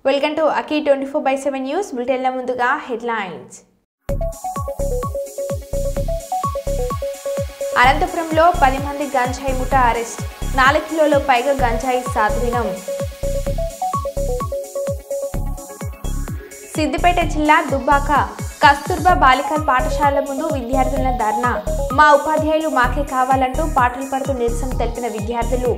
Welcome to Aki 24/7 News. Bulletin ముందుగా headlines. అనంతపురంలో 10 మంది గంజాయి ముఠా అరెస్ట్. 4 కిలోల పైగా గంజాయి స్వాధీనం. సిద్దిపేట జిల్లా దుబ్బాక కస్తూర్బా బాలికల పాఠశాల ముందు విద్యార్థుల ధర్నా. మా ఉపాధ్యాయులు మాకే కావాలంటూ పాటలు పాడుతూ నిరసన తెలిపిన విద్యార్థులు.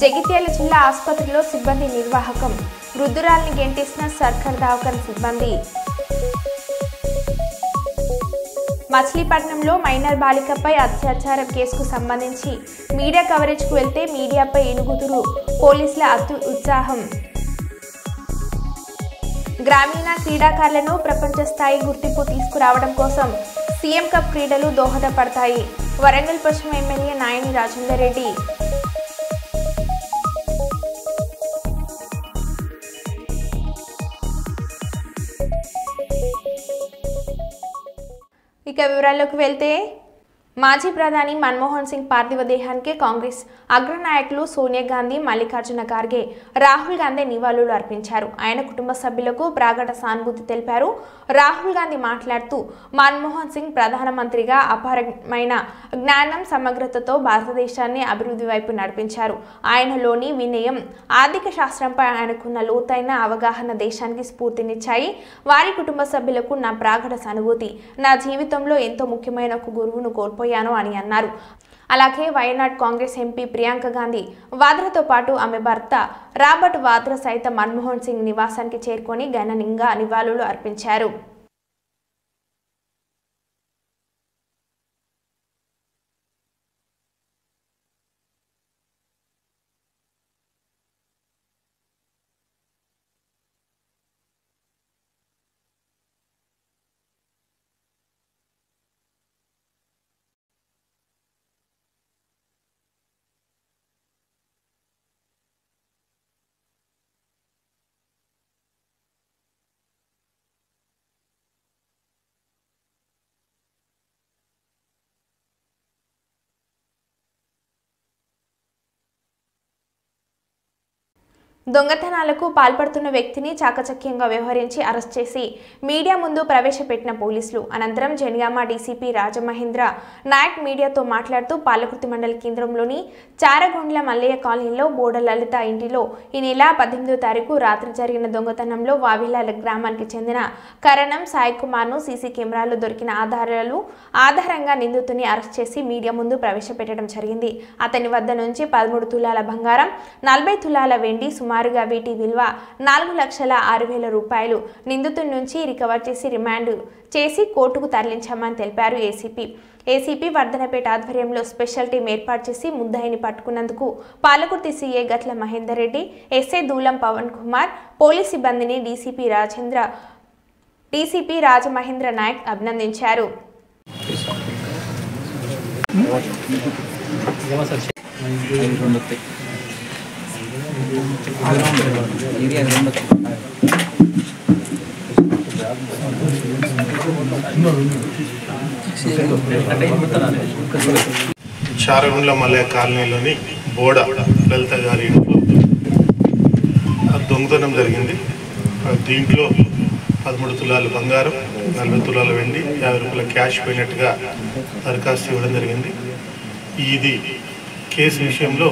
జగిత్యాల జిల్లా ఆసుపత్రిలో సిబ్బంది నిర్వాహకం. వృద్ధురాల్ని గెంటేసిన సర్కార్ దవాఖాన సిబ్బంది. మచిలీపట్నంలో మైనర్ బాలికపై అత్యాచారం కేసుకు సంబంధించి మీడియా కవరేజ్కు వెళ్తే మీడియాపై ఎనుగుతురు పోలీసుల ఉత్సాహం. గ్రామీణ క్రీడాకారులను ప్రపంచ స్థాయి గుర్తింపు తీసుకురావడం కోసం సీఎం కప్ క్రీడలు దోహదపడతాయి. వరంగల్ పశ్చిమ ఎమ్మెల్యే నాయని రాజేందర్ రెడ్డి. ఇక వివరాల్లోకి వెళ్తే మాజీ ప్రధాని మన్మోహన్ సింగ్ పార్థివ దేహానికి కాంగ్రెస్ అగ్రనాయకులు సోనియా గాంధీ, మల్లికార్జున ఖార్గే, రాహుల్ గాంధీ నివాళులు అర్పించారు. ఆయన కుటుంబ సభ్యులకు ప్రగాఢ సానుభూతి తెలిపారు. రాహుల్ గాంధీ మాట్లాడుతూ మన్మోహన్ సింగ్ ప్రధానమంత్రిగా అపారమైన జ్ఞానం, సమగ్రతతో భారతదేశాన్ని అభివృద్ధి వైపు నడిపించారు. ఆయనలోని వినయం, ఆర్థిక శాస్త్రంపై ఆయనకున్న లోతైన అవగాహన దేశానికి స్ఫూర్తినిచ్చాయి. వారి కుటుంబ సభ్యులకు నా ప్రగాఢ సానుభూతి. నా జీవితంలో ఎంతో ముఖ్యమైన ఒక గురువును కోల్పోయాను అని అన్నారు. అలాగే వయనాడ్ కాంగ్రెస్ ఎంపీ ప్రియాంక గాంధీ వాద్రాతో పాటు ఆమె భర్త రాబర్ట్ వాద్రా సైతం మన్మోహన్ సింగ్ నివాసానికి చేరుకొని ఘనంగా నివాళులు అర్పించారు. దొంగతనాలకు పాల్పడుతున్న వ్యక్తిని చాకచక్యంగా వ్యవహరించి అరెస్ట్ చేసి మీడియా ముందు ప్రవేశపెట్టిన పోలీసులు. అనంతరం జనగామ డీసీపీ రాజమహేంద్ర నాయక్ మీడియాతో మాట్లాడుతూ పాలకుర్తి మండల కేంద్రంలోని చారగొండ్ల మల్లయ్య కాలనీలో బోడ లలిత ఇంటిలో ఈ నెల 18వ తారీఖు రాత్రి జరిగిన దొంగతనంలో వావిలాల గ్రామానికి చెందిన కరణం సాయి కుమార్ను సీసీ కెమెరాలో దొరికిన ఆధారంగా నిందితుని అరెస్ట్ చేసి మీడియా ముందు ప్రవేశపెట్టడం జరిగింది. అతని వద్ద నుంచి 13 తులాల బంగారం, 40 తులాల వెండి, సుమారుగా వీటి విలువ 4,06,000 రూపాయలు నిందితుడి నుంచి రికవర్ చేసి రిమాండ్ చేసి కోర్టుకు తరలించామని తెలిపారు ఏసీపీ వర్ధనపేట ఆధ్వర్యంలో స్పెషల్ టీం ఏర్పాటు చేసి ముద్దాయిని పట్టుకున్నందుకు పాలకుర్తి సీఏ గట్ల మహేందర్ రెడ్డి, ఎస్ఐ దూలం పవన్ కుమార్, పోలీస్ సిబ్బందిని డీసీపీ రాజమహేంద్ర నాయక్ అభినందించారు. చారగుండ్ల మల్లయ్య కాలనీలోని బోడ లలిత గారి ఇంట్లో దొంగతనం జరిగింది. దీంట్లో 13 తులాల బంగారం, 40 తులాల వెండి, 50 రూపాయల క్యాష్ పోయినట్టుగా దరఖాస్తు ఇవ్వడం జరిగింది. ఇది కేసు విషయంలో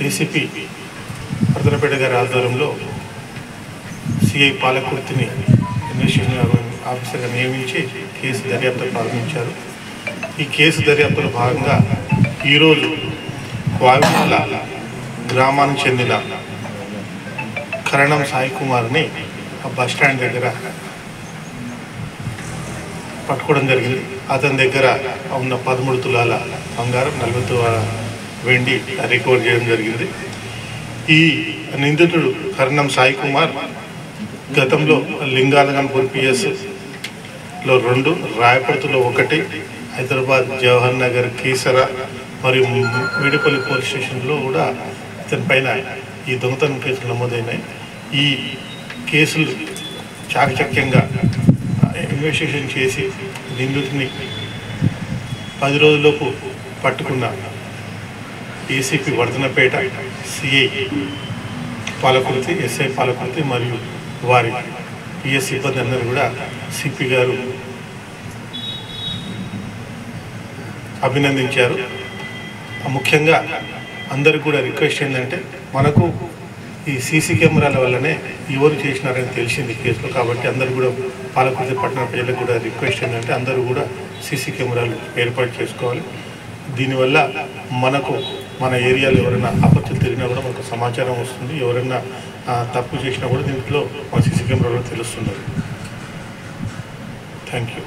ఏసీపీ వర్ధనపేట గారి ఆధ్వర్యంలో సిఐ పాలకుర్తిని ఇన్వెస్టిగేషన్ ఆఫీసర్గా నియమించి కేసు దర్యాప్తు ప్రారంభించారు. ఈ కేసు దర్యాప్తులో భాగంగా ఈరోజు వావిలాల గ్రామానికి చెందిన కరణం సాయి కుమార్ని బస్టాండ్ దగ్గర పట్టుకోవడం జరిగింది. అతని దగ్గర ఉన్న 13 తులాల బంగారం, 40 తులాల వెండి రికవర్ చేయడం జరిగింది. ఈ నిందితుడు కరణం సాయి కుమార్ గతంలో లింగాలగన్పూర్ పిఎస్లో 2, రాయపర్తిలో 1, హైదరాబాద్ జవహర్ నగర్, కీసర మరియు మేడిపల్లి పోలీస్ స్టేషన్లో కూడా ఇతని పైన ఈ దొంగతనం కేసులు నమోదైనాయి. ఈ కేసులు చాకచక్యంగా ఇన్వెస్టిగేషన్ చేసి నిందితుని 10 రోజుల్లోపు పట్టుకున్న ACP Wardhannapet CI Palakurthi SI Palakurthi మరియు వారి పిఎస్ సిబ్బంది అందరూ కూడా సిపి గారు అభినందించారు. ముఖ్యంగా అందరికి కూడా రిక్వెస్ట్ ఏంటంటే మనకు ఈ సీసీ కెమెరాల వల్లనే ఎవరు చేసినారని తెలిసింది కేసులో. కాబట్టి అందరూ కూడా పాలకుర్తి పట్టణ ప్రజలకు కూడా రిక్వెస్ట్ ఏంటంటే అందరూ కూడా సీసీ కెమెరాలు ఏర్పాటు చేసుకోవాలి. దీనివల్ల మనకు మన ఏరియాలో ఎవరైనా ఆపత్తులు తిరిగినా కూడా మనకు సమాచారం వస్తుంది. ఎవరైనా తప్పు చేసినా కూడా దీంట్లో మన సీసీ కెమెరాలో తెలుస్తుంది. Thank you.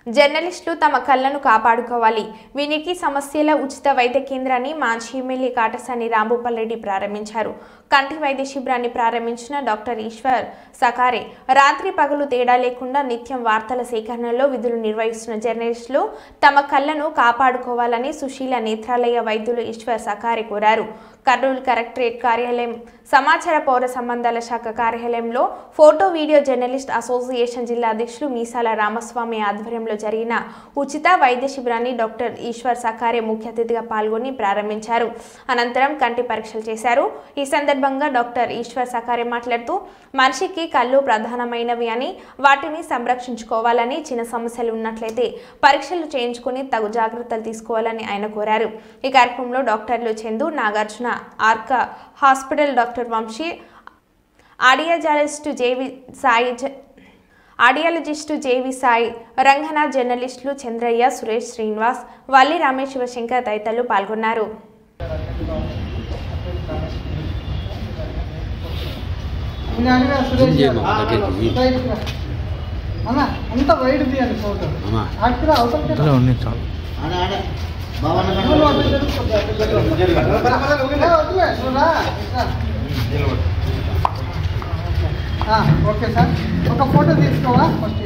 జర్నలిస్టులు తమ కళ్ళను కాపాడుకోవాలి. వినికి సమస్యల ఉచిత వైద్య కేంద్రాన్ని మాజీ ఎమ్మెల్యే కాటసాని రాంభూపాల్రెడ్డి ప్రారంభించారు. కంటి వైద్య శిబిరాన్ని ప్రారంభించిన డాక్టర్ ఈశ్వర్ సకారే రాత్రి పగలు తేడా లేకుండా నిత్యం వార్తల సేకరణలో విధులు నిర్వహిస్తున్న జర్నలిస్టులు తమ కళ్ళను కాపాడుకోవాలని సుశీల నేత్రాలయ వైద్యులు ఈశ్వర్ సకారే కోరారు. కర్నూలు కలెక్టరేట్ కార్యాలయం సమాచార పౌర సంబంధాల శాఖ కార్యాలయంలో ఫోటో వీడియో జర్నలిస్ట్ అసోసియేషన్ జిల్లా అధ్యక్షులు మీసాల రామస్వామి ఆధ్వర్యంలో జరిగిన ఉచిత వైద్య శిబిరాన్ని డాక్టర్ ఈశ్వర్ సకారే ముఖ్య అతిథిగా పాల్గొని ప్రారంభించారు. అనంతరం కంటి పరీక్షలు చేశారు. ఈ సందర్భంగా డాక్టర్ ఈశ్వర్ సకారే మాట్లాడుతూ మనిషికి కళ్ళు ప్రధానమైనవి అని వాటిని సంరక్షించుకోవాలని, చిన్న సమస్యలు ఉన్నట్లయితే పరీక్షలు చేయించుకుని తగు జాగ్రత్తలు తీసుకోవాలని ఆయన కోరారు. ఈ కార్యక్రమంలో డాక్టర్లు Chandu, Nagarjuna, Arka hospital doctor Vamsi, audiologist JV Sai, Ranganath, జర్నలిస్టులు చంద్రయ్య, సురేష్, శ్రీనివాస్, వల్లి రమేష్, శివశంకర్ తదితరులు పాల్గొన్నారు. ఓకే సార్, ఒక ఫోటో తీసుకోవా? ఫస్ట్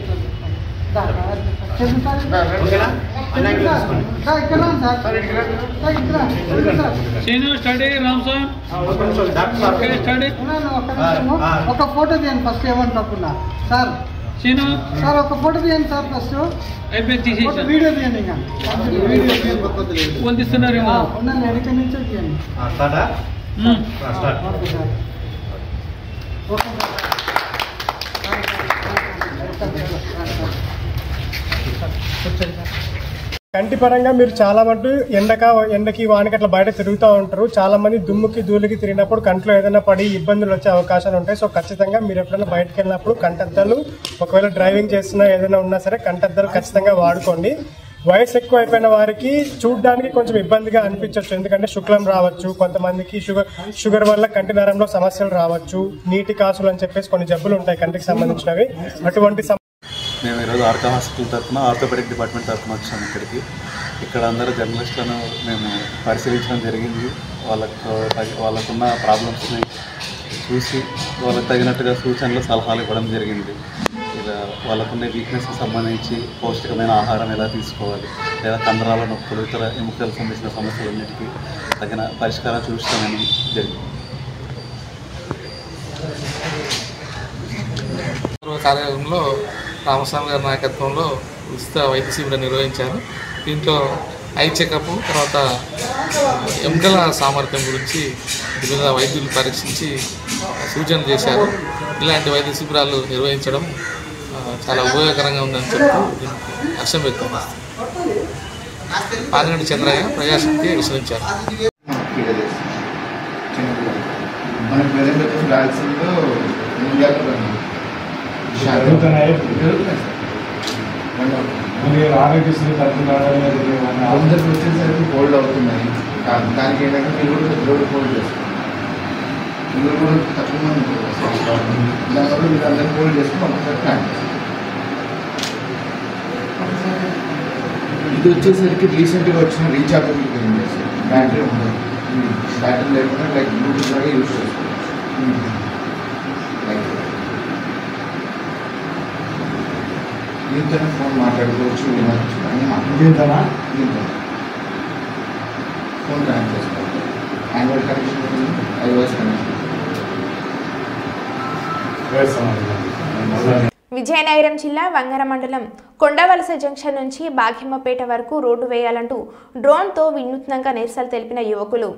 ఒక ఫోటో తీయండి ఫస్ట్. ఏమంటున్నా సార్ సార్ ఒక ఫోటో తీయండి సార్ ఫస్ట్. వీడియో తీయండి. ఇంకా ఉండండి, ఎడిక నుంచో తీయండి. కంటి పరంగా మీరు చాలా మటు ఎండకి వానకి అట్లా బయట తిరుగుతూ ఉంటారు. చాలా మంది దుమ్ముకి ధూళికి తిరిగినప్పుడు కంట్లో ఏదైనా పడి ఇబ్బందులు వచ్చే అవకాశాలు ఉంటాయి. సో ఖచ్చితంగా మీరు ఎప్పుడైనా బయటకు వెళ్ళినప్పుడు కంటద్దాలు, ఒకవేళ డ్రైవింగ్ చేస్తున్నా ఏదైనా ఉన్నా సరే కంటద్దాలు ఖచ్చితంగా వాడుకోండి. వయసు ఎక్కువ అయిపోయిన వారికి చూడడానికి కొంచెం ఇబ్బందిగా అనిపించవచ్చు, ఎందుకంటే శుక్లం రావచ్చు, కొంతమందికి షుగర్ వల్ల కంటి నరంలో సమస్యలు రావచ్చు, నీటి కాసులు అని చెప్పేసి కొన్ని జబ్బులు ఉంటాయి కంటికి సంబంధించినవి. అటువంటి మేము ఈరోజు ఆర్కా హాస్పిటల్ తరఫున ఆర్థోపెడిక్ డిపార్ట్మెంట్ తరఫున వచ్చాము ఇక్కడికి. ఇక్కడ అందరూ జర్నలిస్టులను మేము పరిశీలించడం జరిగింది. వాళ్ళకున్న ప్రాబ్లమ్స్ని చూసి వాళ్ళకి తగినట్టుగా సూచనలు, సలహాలు ఇవ్వడం జరిగింది. ఇలా వాళ్ళకున్న వీక్నెస్కి సంబంధించి పౌష్టికమైన ఆహారం ఎలా తీసుకోవాలి, లేదా కండరాల నొప్పులు, ఇతర ఎముకలకు సంబంధించిన సమస్యలన్నిటికీ తగిన పరిష్కారం చూపించడం జరిగింది. కార్యాలయంలో రామస్వామి గారి నాయకత్వంలో ఉచిత వైద్య శిబిరం నిర్వహించారు. దీంట్లో ఐ చెకప్, తర్వాత ఎముకల సామర్థ్యం గురించి వివిధ వైద్యులు పరీక్షించి సూచనలు చేశారు. ఇలాంటి వైద్య శిబిరాలు నిర్వహించడం చాలా ఉపయోగకరంగా ఉందని చెప్తూ దీనికి హర్షం వ్యక్తం చేస్తారు. పాలగంటి చంద్రయ్య ప్రజాశక్తి విశ్రమించారు. ఆరోగ్యశ్రీ అందరికి వచ్చేసరికి హోల్డ్ అవుతున్నాయి. దానికి ఏంటంటే మీరు కూడా రోడ్డు హోల్డ్ చేస్తారు, మీరు కూడా తక్కువ మంది దానివల్ల మీరు అందరికీ హోల్డ్ చేసుకుని ఒకసారి ప్లాన్ చేస్తారు. ఇది వచ్చేసరికి రీసెంట్గా వచ్చిన రీఛార్జబుల్ క్లీన్ చేస్తారు. బ్యాటరీ ఉండదు, బ్యాటరీ లేకుండా లైక్ బ్లూటూత్ లాగా యూజ్ చేస్తారు. లైక్ దీంతోనే ఫోన్ మాట్లాడుకోవచ్చు, వినవచ్చు, అన్నీ దీంతో ఫోన్ కనెక్ట్ చేసుకోవాలి. ఆండ్రాయిడ్ కనెక్షన్ ఉంటుంది, ఐఓఎస్ కనెక్షన్. విజయనగరం జిల్లా వంగర మండలం కొండవలస జంక్షన్ నుంచి బాఘెమ్మపేట వరకు రోడ్డు వేయాలంటూ డ్రోన్తో వినూత్నంగా నిరసనలు తెలిపిన యువకులు.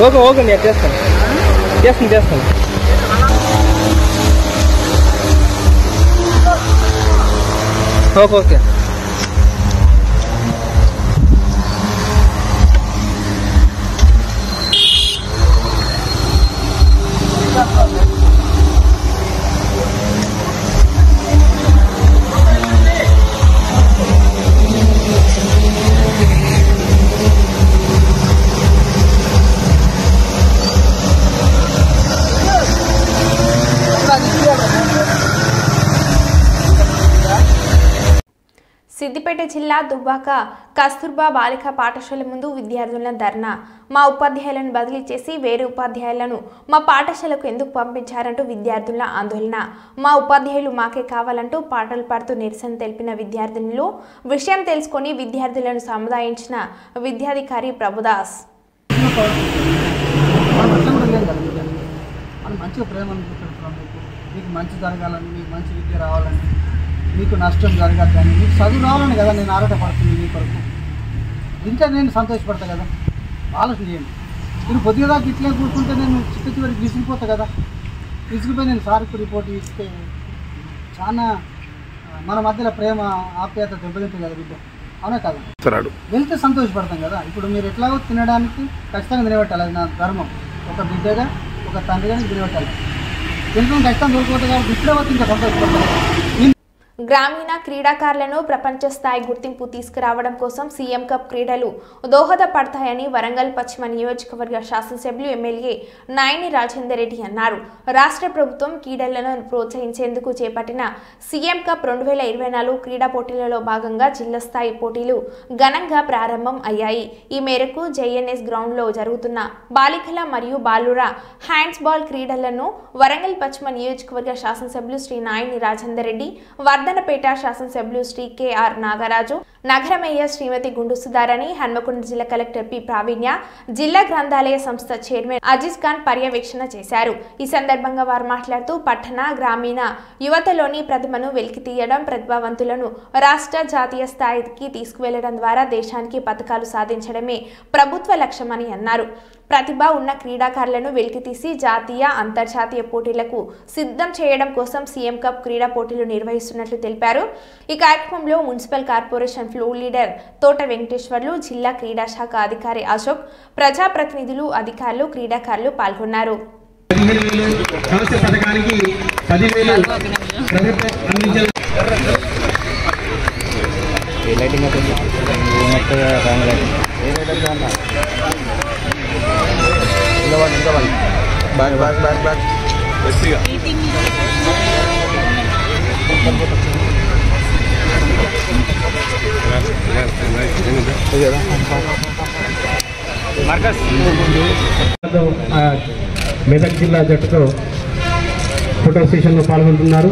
ఓకే ఓకే నేను చేస్తాను ఓకే ఓకే సిద్దిపేట జిల్లా దుబ్బాక కస్తూర్బా బాలిక పాఠశాల ముందు విద్యార్థుల ధర్నా. మా ఉపాధ్యాయులను బదిలీ చేసి వేరే ఉపాధ్యాయులను మా పాఠశాలకు ఎందుకు పంపించారంటూ విద్యార్థుల ఆందోళన. మా ఉపాధ్యాయులు మాకే కావాలంటూ పాటలు పాడుతూ నిరసన తెలిపిన విద్యార్థినులు విషయం తెలుసుకొని విద్యార్థులను సముదాయించిన విద్యాధికారి ప్రభుదాస్. మీకు నష్టం జరగదు కానీ మీకు చదువు రావాలని కదా నేను ఆరాటపడుతుంది మీ కొరకు. ఇంకా నేను సంతోషపడతా కదా, ఆలోచన చేయండి. మీరు పొద్దుగా ఇట్లే కూర్చుంటే నేను చివరికి విసిగిపోతా కదా. విసిగిపోయి నేను సార్కు రిపోర్ట్ ఇస్తే చాలా మన మధ్యలో ప్రేమ ఆప్యాయత దెబ్బతింటుంది కదా బిడ్డ, అవునా కదా? వెళ్తే సంతోషపడతాం కదా. ఇప్పుడు మీరు ఎట్లాగో తినడానికి ఖచ్చితంగా నిలబెట్టాలి, అది నా ధర్మం. ఒక బిడ్డగా ఒక తండ్రిగా నిలబెట్టాలి. తినడం ఖచ్చితంగా దొరకవచ్చు కాబట్టి ఇప్పుడే వచ్చి ఇంకా సంతోషపడతాను. గ్రామీణ క్రీడాకారులను ప్రపంచ స్థాయి గుర్తింపు తీసుకురావడం కోసం సీఎం కప్ క్రీడలు దోహదపడతాయని వరంగల్ పశ్చిమ నియోజకవర్గ శాసనసభ్యులు ఎమ్మెల్యే నాయని రాజేందర్ రెడ్డి అన్నారు. రాష్ట్ర ప్రభుత్వం క్రీడలను ప్రోత్సహించేందుకు చేపట్టిన సీఎం కప్ 2024 క్రీడా పోటీలలో భాగంగా జిల్లా స్థాయి పోటీలు ఘనంగా ప్రారంభం అయ్యాయి. ఈ మేరకు జేఎన్ఎస్ గ్రౌండ్లో జరుగుతున్న బాలికల మరియు బాలుర హ్యాండ్స్ బాల్ క్రీడలను వరంగల్ పశ్చిమ నియోజకవర్గ శాసనసభ్యులు శ్రీ నాయని రాజేందర్ రెడ్డి, వర్ధనపేట శాసనసభ్యులు శ్రీ కెఆర్ నాగరాజు, నగర మేయర్ శ్రీమతి గుండు సుధారాణి, హన్మకొండ జిల్లా కలెక్టర్ పి ప్రావీణ్య, జిల్లా గ్రంథాలయ సంస్థ చైర్మన్ అజీజ్ ఖాన్ పర్యవేక్షణ చేశారు. ఈ సందర్భంగా వారు మాట్లాడుతూ పట్టణ గ్రామీణ యువతలోని ప్రతిభను వెలికితీయడం, ప్రతిభావంతులను రాష్ట్ర జాతీయ స్థాయికి తీసుకువెళ్లడం ద్వారా దేశానికి పతకాలు సాధించడమే ప్రభుత్వ లక్ష్యమని అన్నారు. ప్రతిభ ఉన్న క్రీడాకారులను వెలికితీసి జాతీయ అంతర్జాతీయ పోటీలకు సిద్ధం చేయడం కోసం సీఎం కప్ క్రీడా పోటీలు నిర్వహిస్తున్నట్లు తెలిపారు. ఈ కార్యక్రమంలో మున్సిపల్ కార్పొరేషన్ ఫ్లోర్ లీడర్ తోట వెంకటేశ్వర్లు, జిల్లా క్రీడా శాఖ అధికారి అశోక్, ప్రజాప్రతినిధులు, అధికారులు, క్రీడాకారులు పాల్గొన్నారు. మెదక్ జిల్లా జట్టుతో ఫోటో సెషన్లో పాల్గొంటున్నారు.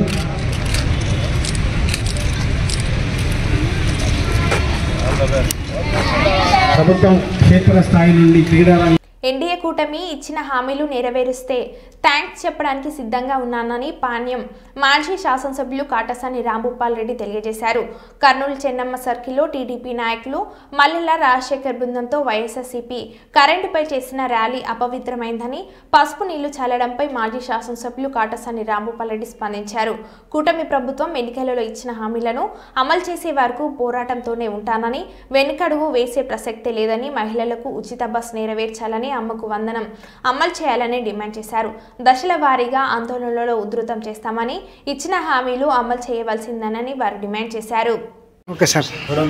ప్రభుత్వం క్షేత్రస్థాయి నుండి క్రీడారంగం ఎన్డీఏ కూటమి ఇచ్చిన హామీలు నెరవేరుస్తే థ్యాంక్స్ చెప్పడానికి సిద్ధంగా ఉన్నానని పాణ్యం మాజీ శాసనసభ్యులు కాటసాని రాంభూపాల్ రెడ్డి తెలియజేశారు. కర్నూలు చెన్నమ్మ సర్కిల్లో టీడీపీ నాయకులు మల్లెల రాజశేఖర్ బృందంతో వైఎస్ఆర్సీపీ కరెంటుపై చేసిన ర్యాలీ అపవిత్రమైందని, పసుపు నీళ్లు చల్లడంపై మాజీ శాసనసభ్యులు కాటసాని రాంభూపాల్ రెడ్డి స్పందించారు. కూటమి ప్రభుత్వం ఎన్నికలలో ఇచ్చిన హామీలను అమలు చేసే వరకు పోరాటంతోనే ఉంటానని, వెనుకడుగు వేసే ప్రసక్తే లేదని, మహిళలకు ఉచిత బస్ నెరవేర్చాలని, అమ్మకు వందనం అమలు చేయాలని డిమాండ్ చేశారు. దశల వారీగా ఆందోళనలో ఉధృతం చేస్తామని, ఇచ్చిన హామీలు అమలు చేయవలసిందనని వారు డిమాండ్ చేశారు.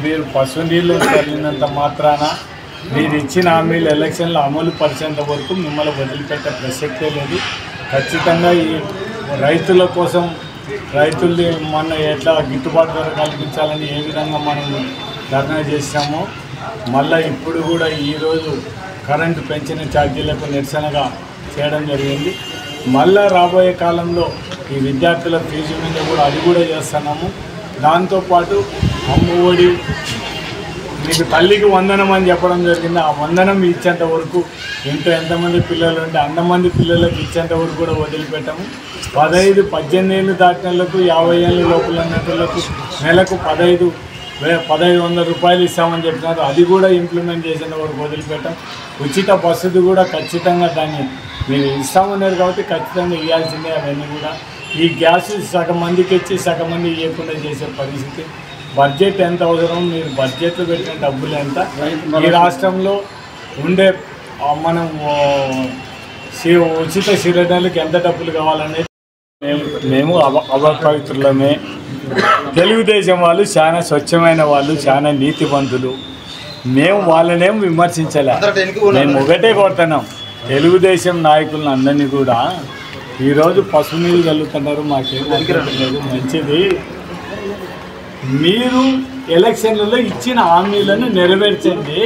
మీరు పశు నీళ్లు చల్లినంత మాత్రాన మీరు ఇచ్చిన హామీలు ఎలక్షన్లో అమలు పరిచేంత వరకు మిమ్మల్ని వదిలిపెట్టే ప్రసక్తే లేదు. ఖచ్చితంగా ఈ రైతుల కోసం రైతుల్ని మొన్న ఎట్లా గిట్టుబాటు ధర కల్పించాలని ఏ విధంగా మనం ధర్నా చేసామో మళ్ళీ ఇప్పుడు కూడా ఈరోజు కరెంటు పెంచిన ఛార్జీలకు నిరసనగా చేయడం జరిగింది. మళ్ళా రాబోయే కాలంలో ఈ విద్యార్థుల ఫీజు మీద కూడా అది కూడా చేస్తున్నాము. దాంతోపాటు అమ్మఒడి మీకు తల్లికి వందనం అని చెప్పడం జరిగింది. ఆ వందనం ఇచ్చేంత వరకు ఎంతమంది పిల్లలు ఉంటే అంతమంది పిల్లలకు ఇచ్చేంత వరకు కూడా వదిలిపెట్టాము. 15-18 ఏళ్ళు దాటినలకు 50 ఏళ్ళ లోపల ఉన్నలకు నెలకు 1500 రూపాయలు ఇస్తామని చెప్పినారు. అది కూడా ఇంప్లిమెంట్ చేసిన వరకు వదిలిపెట్టాం. ఉచిత బస్సుది కూడా ఖచ్చితంగా దాన్ని మీరు ఇస్తామన్నారు కాబట్టి ఖచ్చితంగా ఇవ్వాల్సిందే. అవన్నీ కూడా ఈ గ్యాస్ సగం మందికి ఇచ్చి సగం మంది ఇవ్వకుండా చేసే పరిస్థితి. బడ్జెట్ ఎంత అవసరం, మీరు బడ్జెట్లో పెట్టిన డబ్బులు ఎంత, ఈ రాష్ట్రంలో ఉండే మనం ఉచిత సిలిండర్లకు ఎంత డబ్బులు కావాలనేది మేము అపవిత్రులమే. తెలుగుదేశం వాళ్ళు చాలా స్వచ్ఛమైన వాళ్ళు, చాలా నీతివంతులు. మేము వాళ్ళనేం విమర్శించలే, మేము ఒకటే కోరుతున్నాం తెలుగుదేశం నాయకులను అందరినీ కూడా. ఈరోజు పసుపు నీళ్ళు చల్లుతున్నారు, మాకేం లేదు, మంచిది. మీరు ఎలక్షన్లలో ఇచ్చిన హామీలను నెరవేర్చండి.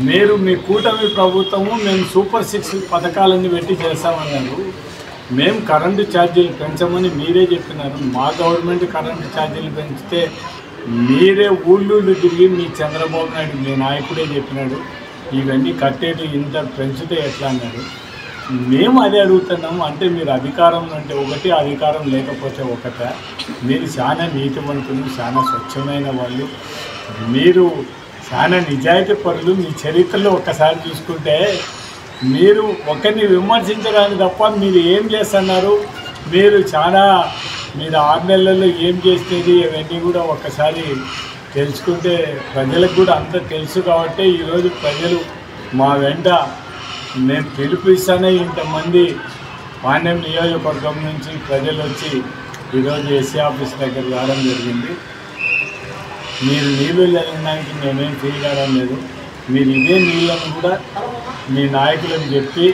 మీరు మీ కూటమి ప్రభుత్వము మేము సూపర్ 6 పథకాలన్నీ పెట్టి చేస్తామన్నారు. మేము కరెంటు ఛార్జీలు పెంచమని మీరే చెప్పినారు. మా గవర్నమెంట్ కరెంటు ఛార్జీలు పెంచితే మీరే ఊళ్ళు తిరిగి మీ చంద్రబాబు నాయుడు మీ నాయకుడే చెప్పినాడు ఇవన్నీ కట్టేది ఇంత పెంచితే ఎట్లా అన్నాడు. మేము అదే అడుగుతున్నాము. అంటే మీరు అధికారంలో అంటే ఒకటి, అధికారం లేకపోతే ఒకటే. మీరు చాలా నీతివంతులు, చాలా స్వచ్ఛమైన వాళ్ళు, మీరు చాలా నిజాయితీ పరులు. మీ చరిత్రలో ఒక్కసారి చూసుకుంటే మీరు ఒకరిని విమర్శించడానికి తప్ప మీరు ఏం చేస్తున్నారు, మీరు 6 నెలల్లో ఏం చేసేది ఇవన్నీ కూడా ఒక్కసారి తెలుసుకుంటే ప్రజలకు కూడా అంత తెలుసు. కాబట్టి ఈరోజు ప్రజలు మా వెంట మేము పిలుపుస్తానే ఇంతమంది పాణ్యం నియోజకవర్గం నుంచి ప్రజలు వచ్చి ఈరోజు ఎస్సీ ఆఫీస్ దగ్గర రావడం జరిగింది. మీరు నీళ్లు చల్లడానికి మేమేం చేయడం లేదు. మీరు ఇదే నీళ్ళను కూడా మీ నాయకులను చెప్పి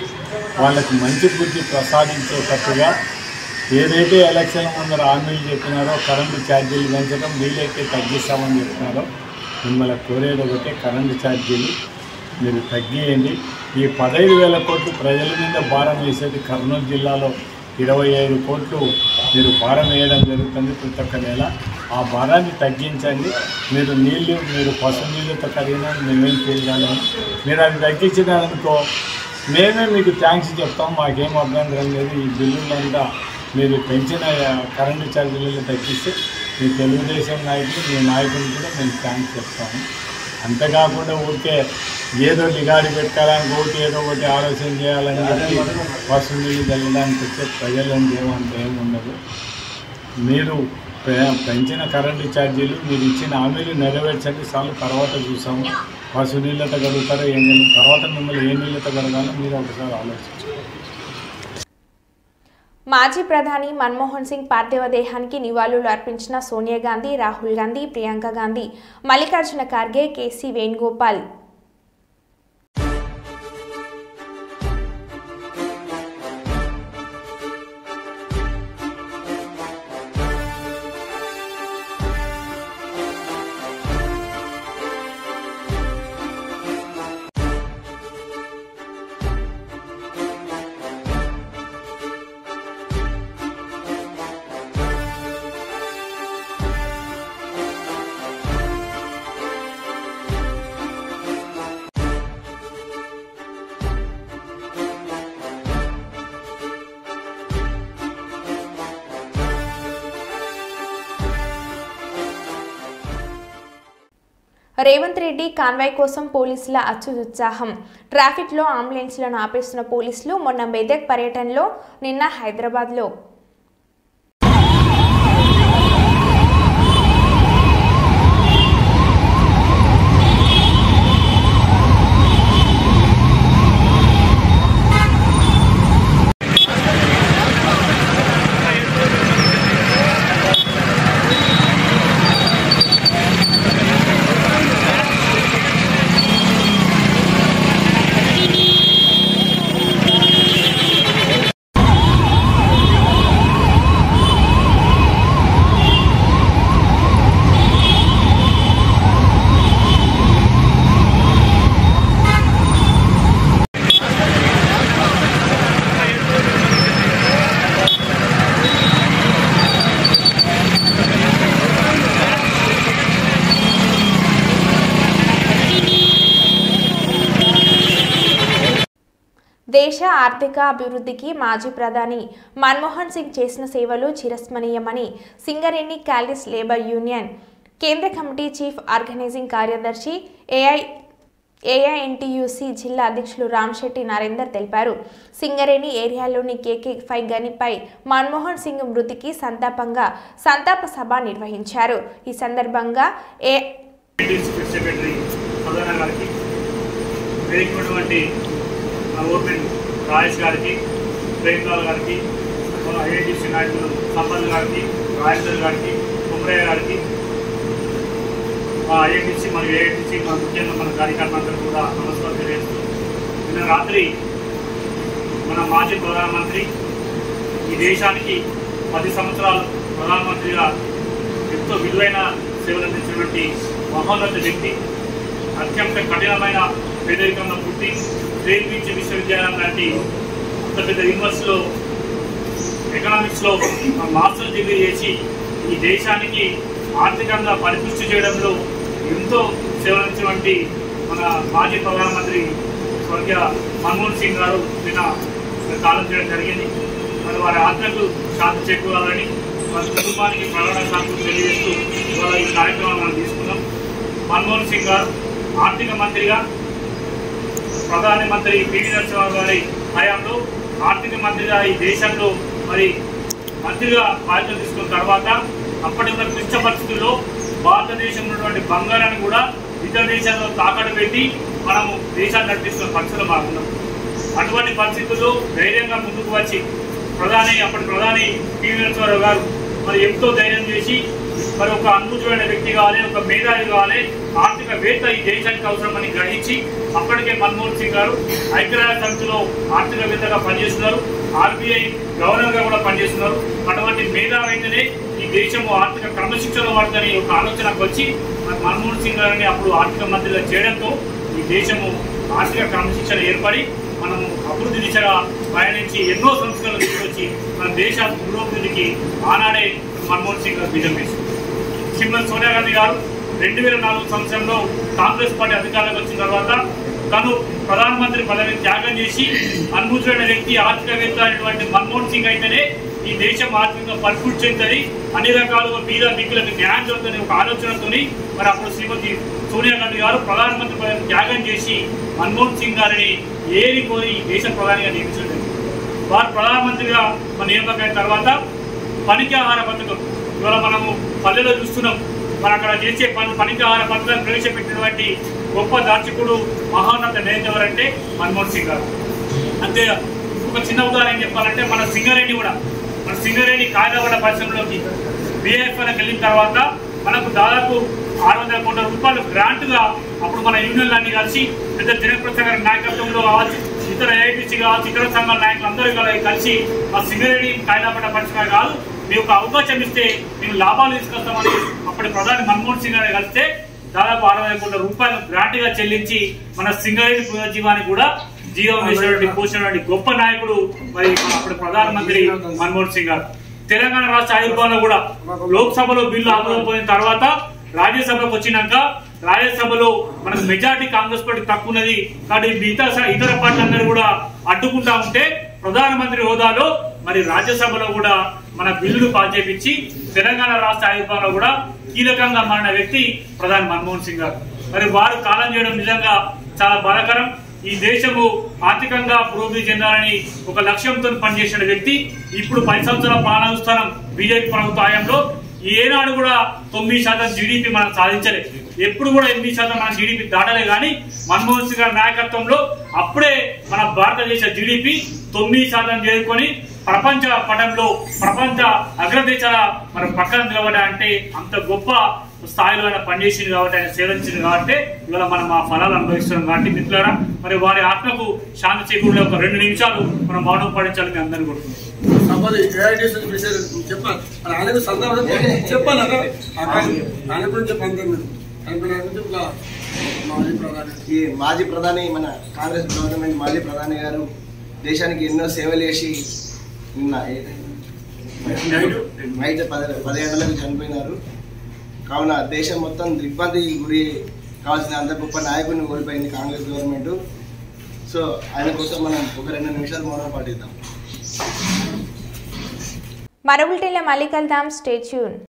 వాళ్ళకి మంచి బుద్ధి ప్రసాదించేటట్టుగా ఏదైతే ఎలక్షన్ ముందర హామీలు చెప్పినారో కరెంటు ఛార్జీలు పెంచడం, వీలైతే తగ్గిస్తామని చెప్పినారో మిమ్మల్ని కోరేది ఒకటే, కరెంటు ఛార్జీలు మీరు తగ్గియండి. ఈ 15,000 కోట్లు ప్రజల మీద భారం వేసేది కర్నూలు జిల్లాలో 25 కోట్లు మీరు భారం వేయడం జరుగుతుంది ప్రతి ఒక్క నెల. ఆ భారాన్ని తగ్గించండి. మీరు పసుపు నీళ్ళతో కడిగినా మేమేం చేయగలము. మీరు అది తగ్గించినారనుకో మేమే మీకు థ్యాంక్స్ చెప్తాం, మాకేం అభ్యంతరం లేదు. ఈ బిల్లులంతా మీరు పెంచిన కరెంటు ఛార్జీలను తగ్గిస్తే మీ తెలుగుదేశం నాయకులు, మీ నాయకులు కూడా మేము థ్యాంక్స్ చెప్తాము. అంతేకాకుండా ఊరికే ఏదో లిగాడి పెట్టాలని ఏదో ఒకటి ఆలోచన చేయాలని చెప్పి పసుపు నీళ్ళు చల్లడానికి వచ్చే ప్రజలంటే ఏముండదు. మీరు పెంచిన కరెంటు ఛార్జీలు మీరు ఇచ్చిన హామీలు నెరవేర్చండి చాలు. తర్వాత చూసాము పసుపు నీళ్ళతో కడుగుతారో ఏం తర్వాత మిమ్మల్ని ఏ నీళ్ళతో కడగాలో మీరు ఒకసారి ఆలోచించండి. మాజీ ప్రధాని మన్మోహన్ సింగ్ పార్థివ దేహానికి నివాళులు అర్పించిన సోనియా గాంధీ, రాహుల్ గాంధీ, ప్రియాంక గాంధీ, మల్లికార్జున ఖార్గే, కేసీ వేణుగోపాల్. రేవంత్ రెడ్డి కాన్వాయ్ కోసం పోలీసుల అత్యుత్సాహం. ట్రాఫిక్లో అంబులెన్స్లను ఆపేస్తున్న పోలీసులు మొన్న మెదక్ పర్యటనలో, నిన్న హైదరాబాద్లో. దేశ ఆర్థిక అభివృద్ధికి మాజీ ప్రధాని మన్మోహన్ సింగ్ చేసిన సేవలు చిరస్మరణీయమని సింగరేణి క్యాలిస్ లేబర్ యూనియన్ కేంద్ర కమిటీ చీఫ్ ఆర్గనైజింగ్ కార్యదర్శి ఏఐఎన్టీయూసీ జిల్లా అధ్యక్షులు రామ్శెట్టి నరేందర్ తెలిపారు. సింగరేణి ఏరియాలోని KK5 గనిపై మన్మోహన్ సింగ్ మృతికి సంతాప సభ నిర్వహించారు. ఈ సందర్భంగా గవర్నమెంట్ రాజేష్ గారికి, ప్రేమ్లాల్ గారికి, ఏఐటీసీ నాయకులు సంపత్ గారికి, రాజేందర్ గారికి, కుమరయ్య గారికి, ఐఐటీసీ మరియు ఏఐటీసీ ముఖ్యంగా మన కార్యకర్తలందరూ కూడా నమస్కారం తెలియజేస్తూ, నిన్న రాత్రి మన మాజీ ప్రధానమంత్రి, ఈ దేశానికి 10 సంవత్సరాలు ప్రధానమంత్రిగా ఎంతో విలువైన సేవలు అందించినటువంటి మహోన్నత వ్యక్తి, అత్యంత కఠినమైన పేదరికంలో పుట్టి శ్రీకృష్ణ విశ్వవిద్యాలయం లాంటి అంత పెద్ద యూనివర్సిటీలో ఎకనామిక్స్లో మాస్టర్ డిగ్రీ చేసి ఈ దేశానికి ఆర్థికంగా పరిపుష్టి చేయడంలో ఎంతో సేవలంచినటువంటి మన మాజీ ప్రధానమంత్రి స్వర్గీయ మన్మోహన్ సింగ్ గారు నిన్న కాలం చేయడం జరిగింది. మరి వారి ఆత్మకు శాంతి చేకూరాలని, వారి కుటుంబానికి ప్రగాఢ శాంతి తెలియజేస్తూ ఇవాళ ఈ కార్యక్రమాన్ని మనం తీసుకున్నాం. మన్మోహన్ సింగ్ గారు ఆర్థిక మంత్రిగా ప్రధానమంత్రి పివి నరసింహరావు గారి హయాంలో ఆర్థిక మంత్రిగా ఈ దేశంలో మరి మంత్రిగా బాధ్యతలు తీసుకున్న తర్వాత అప్పటి ఉన్న క్లిష్ట పరిస్థితుల్లో భారతదేశంలో ఉన్నటువంటి బంగారాన్ని కూడా ఇతర దేశాల్లో తాకట్టు పెట్టి మనము దేశాన్ని నడిపిస్తున్న పరిస్థితులు మారుతున్నాం. అటువంటి పరిస్థితుల్లో ధైర్యంగా ముందుకు వచ్చి అప్పటి ప్రధాని పివి నరసింహరావు గారు మరి ఎంతో ధైర్యం చేసి మరి ఒక అనుభూతమైన వ్యక్తి కావాలి, ఒక మేధావి కావాలి, ఆర్థికవేత్త ఈ దేశానికి అవసరమని గ్రహించి అప్పటికే మన్మోహన్ సింగ్ గారు ఐక్యరాజ్య సమితిలో ఆర్థికవేత్తగా పనిచేస్తున్నారు, RBI గవర్నర్గా కూడా పనిచేస్తున్నారు. అటువంటి మేధావైతేనే ఈ దేశము ఆర్థిక క్రమశిక్షణ వాడుతుందని ఒక ఆలోచనకు వచ్చి మన్మోహన్ సింగ్ గారిని అప్పుడు ఆర్థిక మంత్రిగా చేయడంతో ఈ దేశము ఆర్థిక క్రమశిక్షణ ఏర్పడి మనము అభివృద్ధి దిశగా పయనించి ఎన్నో సంస్కరణలు తీసుకొచ్చి మన దేశ పురోభివృద్ధికి ఆనాడే మన్మోహన్ సింగ్ గారు బీజం వేసింది. శ్రీమతి సోనియా గాంధీ గారు 2004 సంవత్సరంలో కాంగ్రెస్ పార్టీ అధికారంలోకి వచ్చిన తర్వాత తను ప్రధానమంత్రి పదవిని త్యాగం చేసి అనుభూతులైన వ్యక్తి ఆర్థికవేత్త అయినటువంటి మన్మోహన్ సింగ్ అయితేనే ఈ దేశం ఆర్థికంగా పరిపుష్టి చెందుతుంది, అన్ని రకాలుగా బీద బిక్కులకు న్యాయం జరుగుతుంది ఒక ఆలోచనతోని మరి అప్పుడు శ్రీమతి సోనియా గాంధీ గారు ప్రధానమంత్రి పదవిని త్యాగం చేసి మన్మోహన్ సింగ్ గారిని ఏరి కోరి దేశ ప్రధానిగా నియమించడం. వారు ప్రధానమంత్రిగా నియామకమైన తర్వాత పనికి ఆహార పథకం ఇవాళ మనము పల్లెలో చూస్తున్నాం. మరి అక్కడ చేసే పనికి ఆహార పథకాన్ని ప్రవేశపెట్టినటువంటి గొప్ప దార్శకుడు మహోన్నత నేత ఎవరంటే మన్మోహన్ సింగ్ గారు. అంతే ఒక చిన్న ఉదాహరణ చెప్పాలంటే మన సింగరేణి కాయదగడ పరిశ్రమలోకి BIFRకి వెళ్ళిన తర్వాత మనకు దాదాపు 600 కోట్ల రూపాయలు గ్రాంట్గా అప్పుడు మన యూనియన్లన్నీ కలిసి పెద్ద జనప్రసాద్ గారి నాయకత్వంలో కావచ్చు, ఇతర AITC కావచ్చు, ఇతర సంఘాల నాయకులు అందరూ కలిసి మా సింగరేణి కాయదగడ పరిశ్రమ కాదు, మీకు ఒక అవకాశం ఇస్తే మేము లాభాలు తీసుకొస్తామని అప్పటి ప్రధాని మన్మోహన్ సింగ్ గారిని కలిస్తే దాదాపు 600 కోట్ల రూపాయలు గ్రాంట్గా చెల్లించి మన సింగరేణి పునర్జీవానికి కూడా జీవం వేసినటువంటి పోషించినటువంటి గొప్ప నాయకుడు మరి అప్పుడు ప్రధానమంత్రి మన్మోహన్ సింగ్ గారు. తెలంగాణ రాష్ట్ర ఆవిర్భావంలో కూడా లోక్సభలో బిల్లు ఆమోదపోయిన తర్వాత రాజ్యసభకు వచ్చినాక రాజ్యసభలో మనకు మెజార్టీ కాంగ్రెస్ పార్టీ తక్కువ ఉన్నది కాబట్టి ఇతర పార్టీలందరూ కూడా అడ్డుకుంటా ఉంటే ప్రధానమంత్రి హోదాలో మరి రాజ్యసభలో కూడా మన బిల్లును పాస్ చేపించి తెలంగాణ రాష్ట్ర ఆవిర్భావంలో కూడా కీలకంగా మారిన వ్యక్తి ప్రధాని మన్మోహన్ సింగ్ గారు. మరి వారు కాలం చేయడం నిజంగా చాలా బాధాకరం. ఈ దేశము ఆర్థికంగా పురోగతి చెందాలని ఒక లక్ష్యంతో పనిచేసిన వ్యక్తి ఇప్పుడు 10 సంవత్సరాల పాలనాస్థానం బీజేపీ ప్రభుత్వ హయాంలో ఏనాడు కూడా 9% జీడీపీ మనం సాధించలేదు. ఎప్పుడు కూడా 8% మన జీడీపీ దాటలే. కానీ మన్మోహన్ సింగ్ గారి నాయకత్వంలో అప్పుడే మన భారతదేశ జీడీపీ 9% చేరుకొని ప్రపంచ పటంలో ప్రపంచ అగ్రదేశాల మన పక్కన నిలబడ్డా అంటే అంత గొప్ప స్థాయిలో ఆయన పనిచేసింది కాబట్టి, ఆయన సేవించింది కాబట్టి ఇవాళ మనం ఆ ఫలాలు అనుభవిస్తున్నాం. కాబట్టి మిత్రులారా, మరి వారి ఆత్మకు శాంతి చేకూరే ఒక 2 నిమిషాలు మనం మౌనం పాటించాలని మీ అందరూ కోరుతున్నాం. ఈ మాజీ ప్రధాని మన కాంగ్రెస్ గవర్నమెంట్ మాజీ ప్రధాని గారు దేశానికి ఎన్నో సేవలు చేసి నిన్న నైట్ 10 గంటలకు చనిపోయినారు. కావున దేశం మొత్తం దిగ్బంధికి గురి కావాల్సిన అంత గొప్ప నాయకుడిని కోల్పోయింది కాంగ్రెస్ గవర్నమెంట్. సో ఆయన కోసం మనం ఒక 2 నిమిషాలు మౌనం పాటిద్దాం. మరో బులెటిన్లో మళ్ళీ కలుద్దాం. Stay tune.